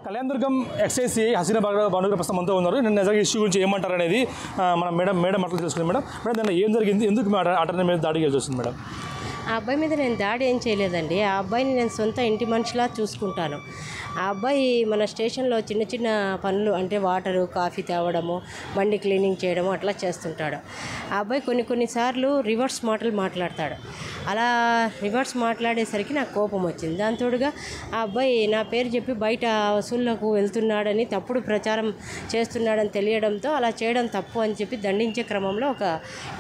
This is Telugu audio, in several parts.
కళ్యాణదుర్గం ఎక్సైజ్ హసీనా భానుగారు ప్రస్తుతం మనతో ఉన్నారు. నేను నిజంగా ఇష్యూ గురించి ఏమంటారు అనేది మన మేడం మాటలు తెలుసుకుంది. మేడం దాన్ని ఏం జరిగింది, ఎందుకు అటెండర్ మీద దాడి చేయాల్సి వస్తుంది మేడం? ఆ అబ్బాయి మీద నేను దాడి ఏం చేయలేదండి. ఆ అబ్బాయిని నేను సొంత ఇంటి మనిషిలా చూసుకుంటాను. ఆ అబ్బాయి మన స్టేషన్లో చిన్న చిన్న పనులు అంటే వాటరు కాఫీ తేవడము, బండి క్లీనింగ్ చేయడము అట్లా చేస్తుంటాడు. ఆ అబ్బాయి కొన్నిసార్లు రివర్స్ మాటలు మాట్లాడతాడు. అలా రివర్స్ మాట్లాడేసరికి నాకు కోపం వచ్చింది. దాంతోడుగా ఆ అబ్బాయి నా పేరు చెప్పి బయట వసూళ్లకు వెళ్తున్నాడని, తప్పుడు ప్రచారం చేస్తున్నాడని తెలియడంతో అలా చేయడం తప్పు అని చెప్పి దండించే క్రమంలో ఒక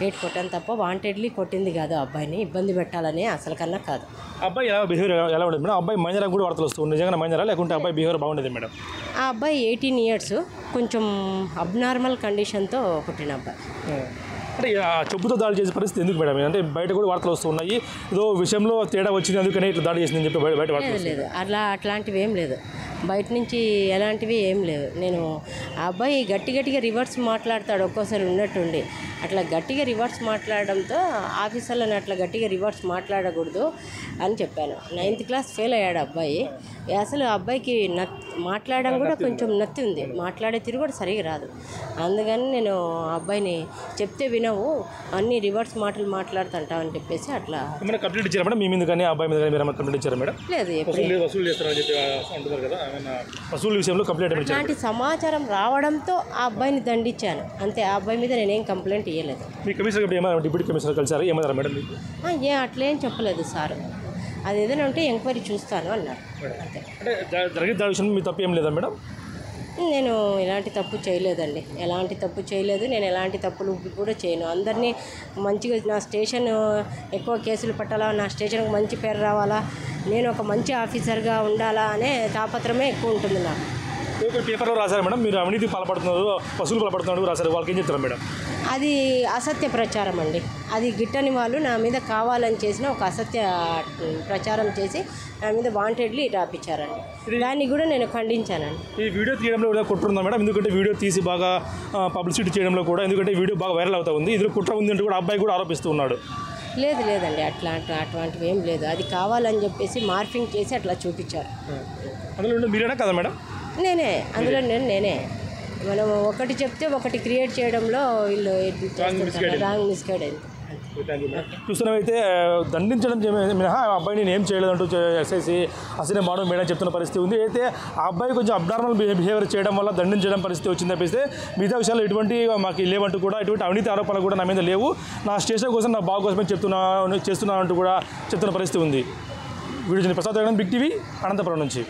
ఏటు కొట్టాను తప్ప వాంటెడ్లీ కొట్టింది కాదు. ఆ అబ్బాయిని ఇబ్బంది పెట్టాలని అసలు కన్నా కాదు. అబ్బాయి బిహేవియర్ ఎలా ఉండేది మేడం? అబ్బాయి మైనరా కూడా వార్తలు వస్తుంది, నిజంగా మైనరా లేకుంటే అబ్బాయి బిహేవియర్ బాగుండేది మేడం? ఆ అబ్బాయి 18 years, కొంచెం అబ్నార్మల్ కండిషన్తో పుట్టిన అబ్బాయి. అంటే చెప్పుతో దాడి చేసే పరిస్థితి ఎందుకు మేడం? అంటే బయట కూడా వార్తలు వస్తున్నాయి, ఏదో విషయంలో తేడా వచ్చింది అందుకనే ఇట్లా దాడి చేసిందని చెప్పి బయట వార్తలు. లేదు అట్లాంటివి ఏం లేదు, బయట నుంచి ఎలాంటివి ఏం లేదు. నేను ఆ అబ్బాయి గట్టిగా రివర్స్ మాట్లాడతాడు ఒక్కోసారి ఉన్నట్టుండి. అట్లా గట్టిగా రివర్స్ మాట్లాడడంతో ఆఫీసర్లను అట్లా గట్టిగా రివర్స్ మాట్లాడకూడదు అని చెప్పాను. 9th class ఫెయిల్ అయ్యాడు అబ్బాయి. అసలు అబ్బాయికి మాట్లాడడం కూడా కొంచెం నత్తి ఉంది, మాట్లాడే తీరు కూడా సరిగా రాదు. అందుకని నేను అబ్బాయిని చెప్తే వినవు, అన్ని రివర్స్ మాటలు మాట్లాడుతుంటావు అని చెప్పేసి అట్లా కంప్లీట్ ఇచ్చారా మేడం? మీ మీద కానీ అబ్బాయి మీద కానీ మీరు కంప్లీట్ ఇచ్చారా మేడం? లేదు, వసూలు చేస్తారని చెప్పి అంటున్నారు కదా, వసూలు విషయంలో కంప్లైంట్ ఇలాంటి సమాచారం రావడంతో ఆ అబ్బాయిని దండించాను అంతే. ఆ అబ్బాయి మీద నేనేం కంప్లైంట్ ఇవ్వలేదు. మీ కమిషనర్ ఏమైనా డిప్యూటీ కమిషనర్ కలిసారా, ఏమన్నారా మేడం? అట్లేం చెప్పలేదు సార్. అది ఏదైనా ఉంటే ఎంక్వైరీ చూస్తాను అన్నారు అంతే. అంటే జరిగిన దాని విషయం మీ తప్పు ఏం లేదా మేడం? నేను ఎలాంటి తప్పు చేయలేదండి, ఎలాంటి తప్పు చేయలేదు. నేను ఎలాంటి తప్పులు కూడా చేయను. అందరినీ మంచిగా, నా స్టేషన్ ఎక్కువ కేసులు పట్టాలా, నా స్టేషన్కి మంచి పేరు రావాలా, నేను ఒక మంచి ఆఫీసర్గా ఉండాలా అనే తాపత్రమే ఎక్కువ ఉంటుంది నాకు. పేపర్లో రాశారు మేడం మీరు అవినీతి పాల్పడుతున్నారు, వసూలు పాల్పడుతున్నారు రాశారు, వాళ్ళకి ఏం చెప్తారు మేడం? అది అసత్య ప్రచారం అండి. అది గిట్టని వాళ్ళు నా మీద కావాలని చేసిన ఒక అసత్య ప్రచారం చేసి నా మీద వాంటెడ్లీ రాపించారండి. దాన్ని కూడా నేను ఖండించానండి. ఈ వీడియో తీయడంలో కూడా కుట్ర ఉందా మేడం? ఎందుకంటే వీడియో తీసి బాగా పబ్లిసిటీ చేయడంలో కూడా, ఎందుకంటే వీడియో బాగా వైరల్ అవుతా ఉంది, ఇందులో కుట్ర ఉంది అంటే కూడా అబ్బాయి కూడా ఆరోపిస్తూ ఉన్నాడు. లేదండి, అటువంటివి ఏం లేదు. అది కావాలని చెప్పేసి మార్ఫింగ్ చేసి అట్లా చూపించారు. అందులో మీరేనా కదా మేడం? అందులో నేనే. మనం ఒకటి చెప్తే ఒకటి క్రియేట్ చేయడంలో వీళ్ళు రాంగ్ మిస్గైడ్ అయింది. చూస్తున్నవైతే దండించడం మినహా అబ్బాయి నేను ఏం చేయలేదంటూ ఎస్ఐసి హసీనా భాను మేడం చెప్తున్న పరిస్థితి ఉంది. అయితే ఆ అబ్బాయి కొంచెం అబ్నార్మల్ బిహేవియర్ చేయడం వల్ల దండించడం పరిస్థితి వచ్చింది తప్పిస్తే మిగతా విషయాలు ఎటువంటి మాకు లేవంటూ కూడా, ఎటువంటి అవినీతి ఆరోపణలు కూడా నా మీద లేవు, నా స్టేషన్ కోసం నా బాగు కోసమే చేస్తున్నాను అంటూ కూడా చెప్తున్న పరిస్థితి ఉంది. Video Prasad big TV Anantapuram నుంచి.